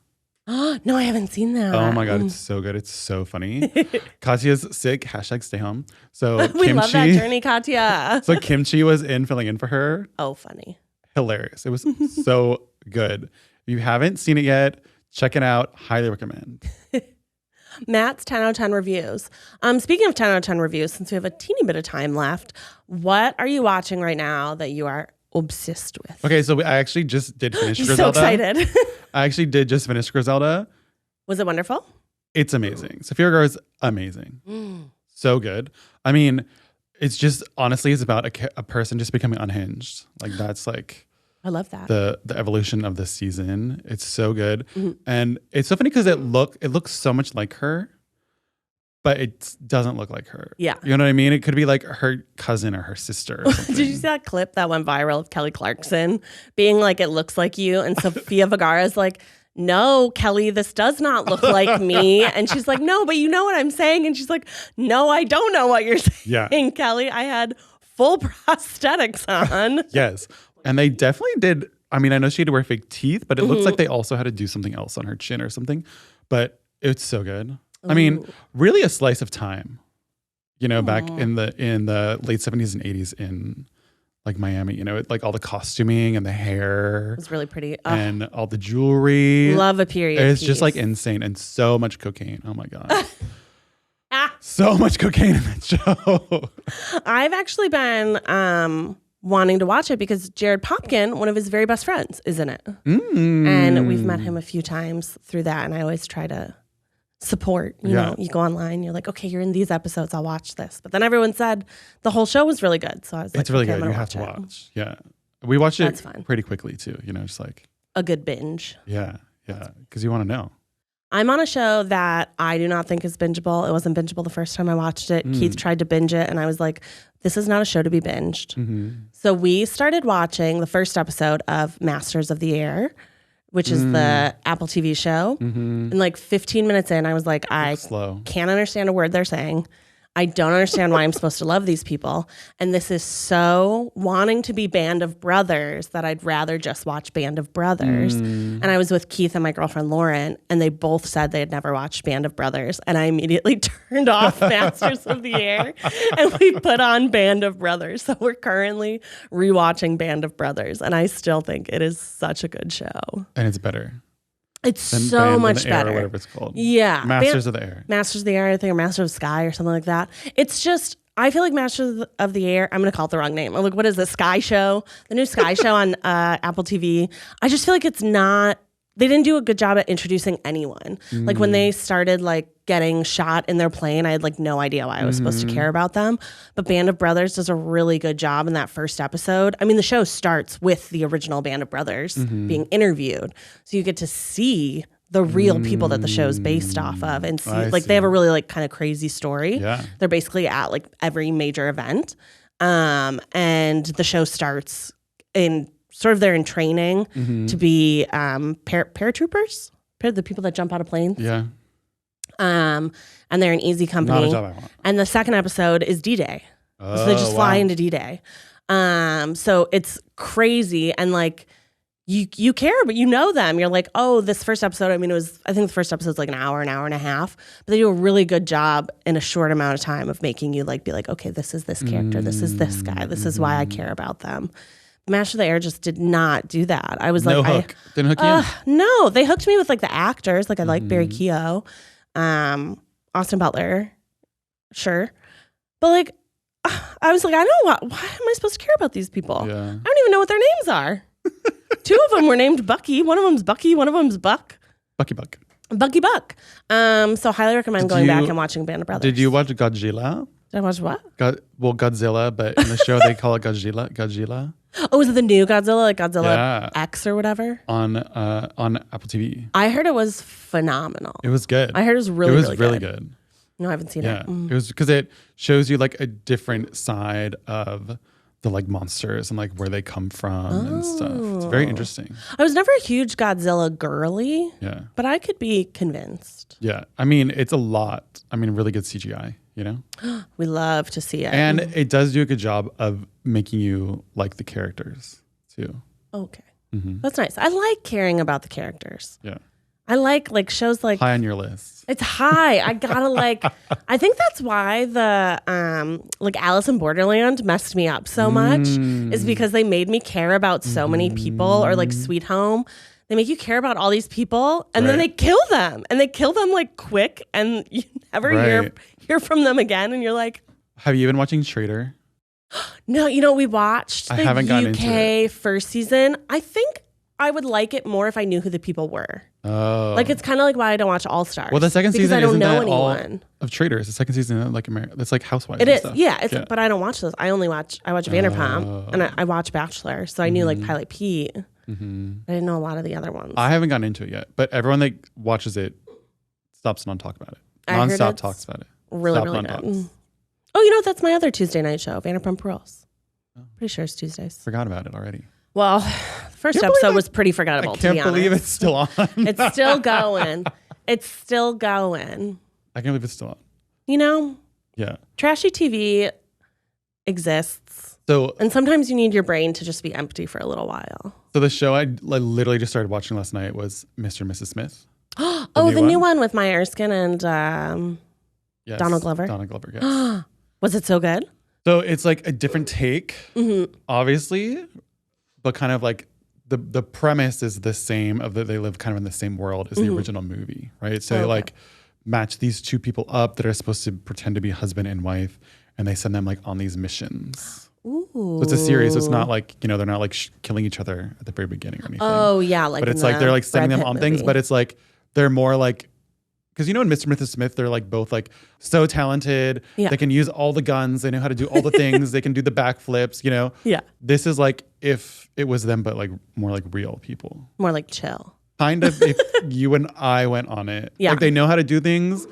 No, I haven't seen that. Oh my God, it's so good. It's so funny. Katya's sick. # stay home. So we love that journey, Katya. So Kimchi was filling in for her. Oh, funny. Hilarious. It was so good. If you haven't seen it yet, check it out. Highly recommend. Matt's 10 out of 10 reviews. Speaking of 10 out of 10 reviews, since we have a teeny bit of time left, what are you watching right now that you are obsessed with? Okay, so I actually just did finish Griselda. So excited. I actually did just finish Griselda. Was it wonderful? It's amazing. Sophia Vergara is amazing. So good. I mean, it's just, honestly, it's about a person just becoming unhinged. Like that's like... I love that. The evolution of this season. It's so good. And it's so funny because it looks so much like her, but it doesn't look like her. Yeah. You know what I mean? It could be like her cousin or her sister or something. Did you see that clip that went viral of Kelly Clarkson being like, it looks like you? And Sofia Vergara is like, no, Kelly, this does not look like me. And she's like, no, but you know what I'm saying? And she's like, no, I don't know what you're saying, Kelly. I had full prosthetics on. Yes. And they definitely did. I mean, I know she had to wear fake teeth, but it looks like they also had to do something else on her chin or something. But it's so good. I mean, really a slice of time, you know, back in the late 70s and 80s in like Miami, you know, like all the costuming and the hair. It was really pretty. And all the jewelry. Love a period It's piece. Just like insane and so much cocaine. Oh my God. So much cocaine in that show. I've actually been wanting to watch it because Jared Popkin, one of his very best friends, is in it. And we've met him a few times through that. And I always try to support, you know, you go online, you're like, okay, you're in these episodes, I'll watch this. But then everyone said the whole show was really good. So I was like, it's really okay, good. You have to watch. Yeah. We watched it pretty quickly too, you know, just like a good binge. Yeah. Yeah. Because you want to know. I'm on a show that I do not think is bingeable. It wasn't bingeable the first time I watched it. Keith tried to binge it and I was like, this is not a show to be binged. So we started watching the first episode of Masters of the Air, which is the Apple TV show. And like 15 minutes in, I was like, I can't understand a word they're saying. I don't understand why I'm supposed to love these people. And this is so wanting to be Band of Brothers that I'd rather just watch Band of Brothers. And I was with Keith and my girlfriend Lauren, and they both said they had never watched Band of Brothers. And I immediately turned off Masters of the Air and we put on Band of Brothers. So we're currently rewatching Band of Brothers. And I still think it is such a good show. And it's better. It's so much better. Or whatever it's called. Yeah. Masters of the Air. Masters of the Air, I think, or Masters of the Sky or something like that. It's just, I feel like Masters of the Air, I'm going to call it the wrong name. I'm like, what is the Sky Show? The new Sky Show on Apple TV. I just feel like it's not, they didn't do a good job at introducing anyone. Like when they started like getting shot in their plane, I had like no idea why I was supposed to care about them. But Band of Brothers does a really good job in that first episode. I mean, the show starts with the original Band of Brothers being interviewed. So you get to see the real people that the show's based off of and see they have a really like kind of crazy story. Yeah. They're basically at like every major event. And the show starts in sort of they're in training to be paratroopers, the people that jump out of planes. Yeah. And they're in Easy Company. Not a job I want. And the second episode is D-Day. So they just fly into D-Day. So it's crazy. And like, you care, but you know them. You're like, oh, this first episode, I think the first episode's like an hour and a half. But they do a really good job in a short amount of time of making you like be like, okay, this is this character. This is this guy. This is why I care about them. Master of the Air just did not do that. I was no like, hook. Didn't hook you in? No, they hooked me with like the actors. Like I like Barry Keogh, Austin Butler, sure. But like, I was like, I don't know why am I supposed to care about these people? Yeah. I don't even know what their names are. Two of them were named Bucky. One of them's Bucky. One of them's Buck. Bucky Buck. Bucky Buck. So highly recommend going back and watching Band of Brothers. Did you watch Godzilla? Did I watch what? Godzilla, but in the show they call it Godzilla. Oh, is it the new Godzilla, like Godzilla X or whatever? On Apple TV. I heard it was phenomenal. It was good. I heard it was really good. No, I haven't seen it. It was because it shows you like a different side of the like monsters and like where they come from and stuff. It's very interesting. I was never a huge Godzilla girly. Yeah. But I could be convinced. Yeah. I mean, it's a lot. I mean, really good CGI, you know? We love to see it. And it does do a good job of making you like the characters too. Okay. That's nice. I like caring about the characters. Yeah. I like shows like high on your list. It's high. I gotta like. I think that's why the like Alice in Borderland messed me up so much is because they made me care about so many people. Or like Sweet Home, they make you care about all these people and then they kill them like quick and you never hear from them again. And you're like, have you been watching Traitor? No, we watched the UK first season. I think I would like it more if I knew who the people were. Oh. Like, it's kind of like why I don't watch All Stars. Well, the second season I don't isn't know that anyone. All of Traitors. The second season, like it's like Housewives. It and is, stuff. yeah. But I don't watch those. I watch Vanderpump and I watch Bachelor. So I knew like Pilot Pete. I didn't know a lot of the other ones. I haven't gotten into it yet, but everyone that watches it stops to talk about it. Non-stop talks about it. Really, really good. Oh, that's my other Tuesday night show, Vanderpump Rules. Pretty sure it's Tuesdays. Forgot about it already. Well, the first episode was pretty forgettable. I can't believe it's still on. It's still going. It's still going. I can't believe it's still on. Yeah. Trashy TV exists. And sometimes you need your brain to just be empty for a little while. So the show I literally just started watching last night was Mr. and Mrs. Smith. The new one with Maya Erskine and Donald Glover. Donald Glover, yes. Was it so good? So it's like a different take, obviously, but kind of like the premise is the same of that they live kind of in the same world as the original movie, right? So they like match these two people up that are supposed to pretend to be husband and wife, and they send them like on these missions. Ooh. So it's a series. So it's not like, they're not like killing each other at the very beginning or anything. Oh yeah, like but it's like they're like sending them on things, but it's like they're more like, because in Mr. and Mrs. Smith, they're like both like so talented. Yeah. They can use all the guns. They know how to do all the things. They can do the backflips, Yeah. This is like if it was them, but like more like real people. More like chill. Kind of if you and I went on it. Yeah. Like they know how to do things,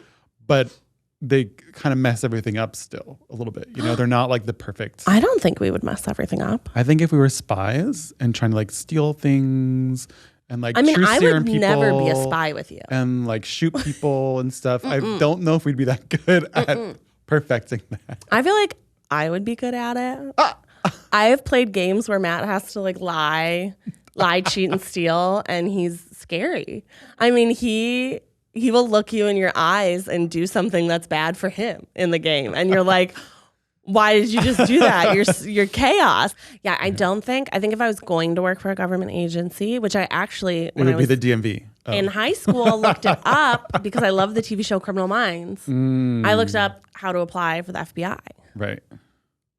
but they kind of mess everything up still a little bit. They're not like the perfect. I don't think we would mess everything up. I think if we were spies and trying to like steal things and like I would people never be a spy with you. And like shoot people and stuff. I don't know if we'd be that good at perfecting that. I feel like I would be good at it. I have played games where Matt has to like lie, cheat, and steal, and he's scary. I mean, he will look you in your eyes and do something that's bad for him in the game, and you're like, why did you just do that? You're chaos. Yeah, I think if I was going to work for a government agency, which I actually It would be the DMV. In high school, looked it up because I love the TV show Criminal Minds. I looked up how to apply for the FBI. Right.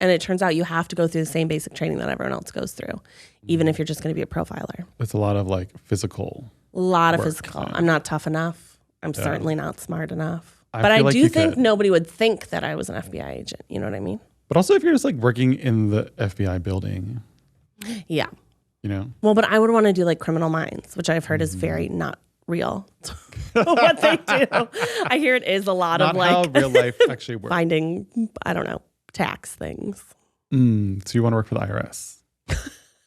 And it turns out you have to go through the same basic training that everyone else goes through, even if you're just going to be a profiler. It's a lot of like physical. A lot of physical. I'm not tough enough. I'm certainly not smart enough. But I do think nobody would think that I was an FBI agent. You know what I mean? But also if you're just like working in the FBI building. Yeah. You know? Well, but I would want to do like Criminal Minds, which I've heard is very not real. What they do. I hear it is a lot of like. Not how real life actually works. Finding, I don't know, tax things. So you want to work for the IRS?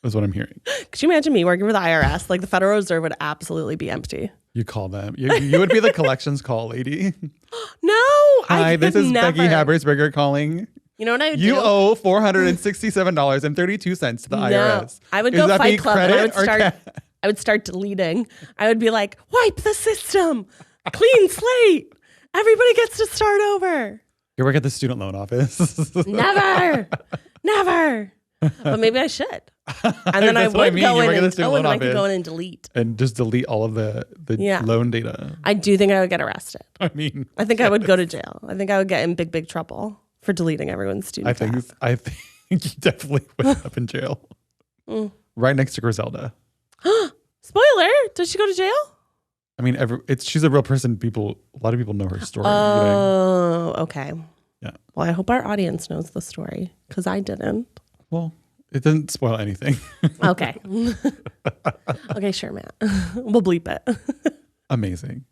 Is what I'm hearing. Could you imagine me working for the IRS? Like the Federal Reserve would absolutely be empty. You call them. You would be the collections call lady. No, Hi, this is Becky Habersberger calling. You know what I would You do? owe $467.32 to the IRS. I would go Fight Club and I would start deleting. I would be like, wipe the system. Clean slate. Everybody gets to start over. You work at the student loan office. Never. But maybe I should. And then I would go in and I could go in and delete. And just delete all of the loan data. I do think I would get arrested. I think I would go to jail. I think I would get in big trouble for deleting everyone's student debt. I think you definitely would end up in jail. Right next to Griselda. Spoiler, does she go to jail? I mean, she's a real person. A lot of people know her story. Oh, okay. Yeah. Well, I hope our audience knows the story because I didn't. Well, it doesn't spoil anything. Okay. Okay, sure, Matt. We'll bleep it. Amazing.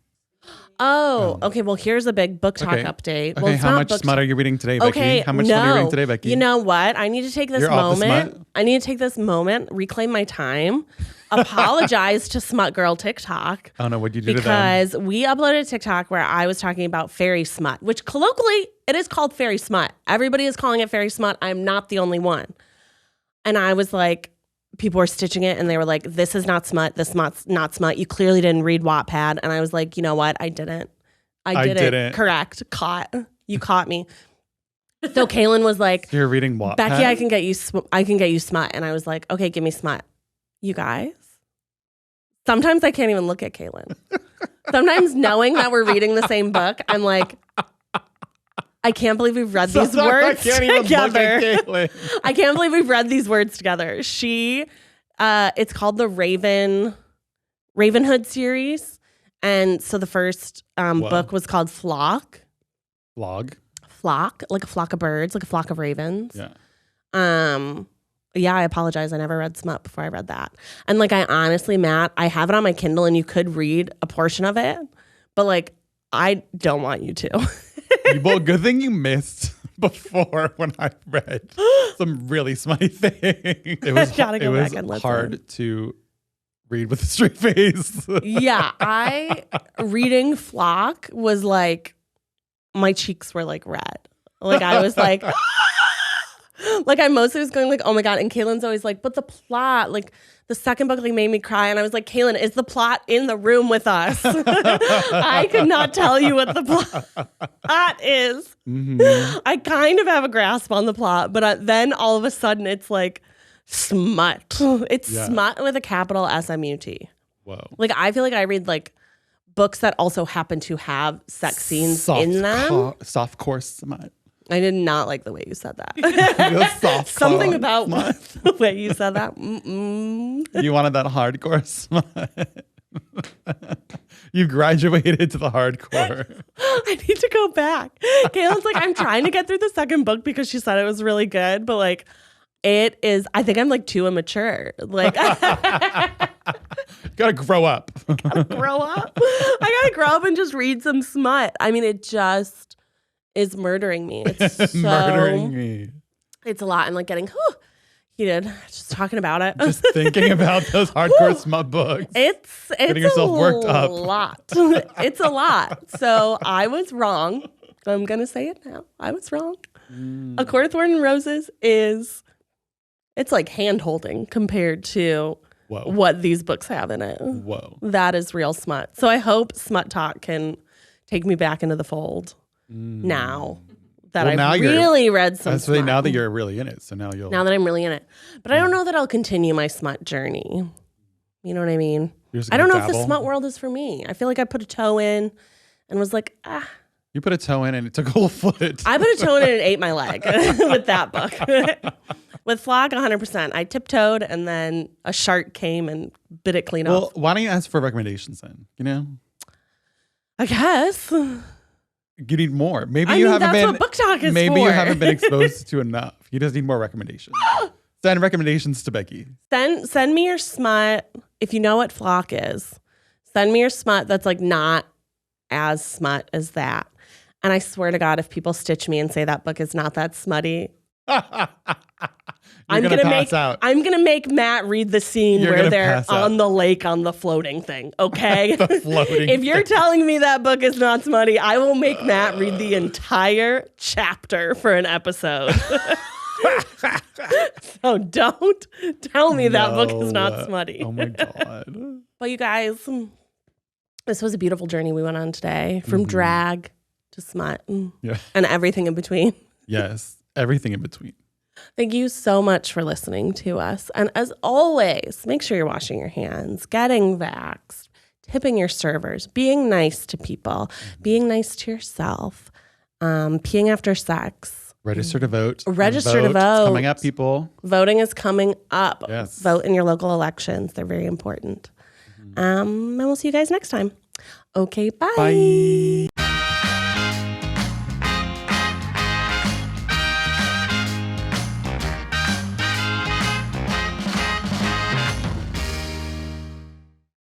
Oh, okay. Well, here's a big book talk update. Okay, well, how much smut are you reading today, Becky? Okay, how much smut are you reading today, Becky? You know what? I need to take this moment. I need to take this moment, reclaim my time, apologize to Smut Girl TikTok. Oh no, what'd you do to them? Because we uploaded a TikTok where I was talking about fairy smut, which colloquially it is called fairy smut. Everybody is calling it fairy smut. I'm not the only one. And I was like, people were stitching it and they were like, this is not smut. This smut's not smut. You clearly didn't read Wattpad. And I was like, you know what? I didn't. Correct. Caught. You caught me. So Kaylin was like, you're reading Wattpad? Becky, I can get you smut. And I was like, okay, give me smut. You guys? Sometimes I can't even look at Kaylin. Sometimes knowing that we're reading the same book, I'm like, I can't believe we've read these words together. I can't believe we've read these words together. It's called the Ravenhood series. And so the first book was called Flock. Flock, like a flock of birds, like a flock of ravens. Yeah. Yeah, I apologize. I never read smut before I read that. And like, I honestly, Matt, I have it on my Kindle and you could read a portion of it, but like, I don't want you to. Well, good thing you missed before when I read some really smutty things. It was hard to read with a straight face. Yeah, reading Flock was like, my cheeks were like red. Like I was like, like I mostly was going like, oh my God. And Kaylin's always like, but the plot, like the second book like made me cry. And I was like, Kaylin, is the plot in the room with us? I could not tell you what the plot is. Mm-hmm. I kind of have a grasp on the plot, but then all of a sudden it's like smut. It's smut with a capital SMUT. Whoa. Like I feel like I read like books that also happen to have sex scenes in them. Softcore smut. I did not like the way you said that. Something about the way you said that. You wanted that hardcore smut. You graduated to the hardcore. I need to go back. Kaylin's like, I'm trying to get through the second book because she said it was really good, but like it is, I think I'm like too immature. Like gotta grow up. I gotta grow up and just read some smut. I mean, it just is murdering me. It's murdering me. It's a lot. I'm like getting heated just talking about it. Just thinking about those hardcore smut books. It's getting yourself worked up. Lot. It's a lot. So I was wrong. So I'm going to say it now. I was wrong. A Court of Thorns and Roses it's like hand-holding compared to what these books have in it. Whoa. That is real smut. So I hope Smut Talk can take me back into the fold now that I've really read some smut. Now that you're really in it. So now that I'm really in it. But I don't know that I'll continue my smut journey. You know what I mean? I don't know if the smut world is for me. I feel like I put a toe in and was like, You put a toe in and it took a whole foot. I put a toe in and it ate my leg with that book. With Flock, 100%. I tiptoed and then a shark came and bit it clean off. Well, why don't you ask for recommendations then? You know? I guess. You need more. Maybe that's what book talk is maybe for. You haven't been exposed to enough. You just need more recommendations. Send recommendations to Becky. Send me your smut. If you know what Flock is, send me your smut that's like not as smut as that. And I swear to God, if people stitch me and say that book is not that smutty, I'm gonna make Matt read the scene where they're on the lake on the floating thing. Okay, if you're telling me that book is not smutty, I will make Matt read the entire chapter for an episode. So don't tell me that book is not smutty. Oh my God. But you guys, this was a beautiful journey we went on today, from drag to smut and everything in between. Yes, everything in between. Thank you so much for listening to us. And as always, make sure you're washing your hands, getting vaxxed, tipping your servers, being nice to people, being nice to yourself, peeing after sex. Register to vote. Register to vote. It's coming up, people. Voting is coming up. Yes. Vote in your local elections. They're very important. And we'll see you guys next time. Okay, bye. Bye.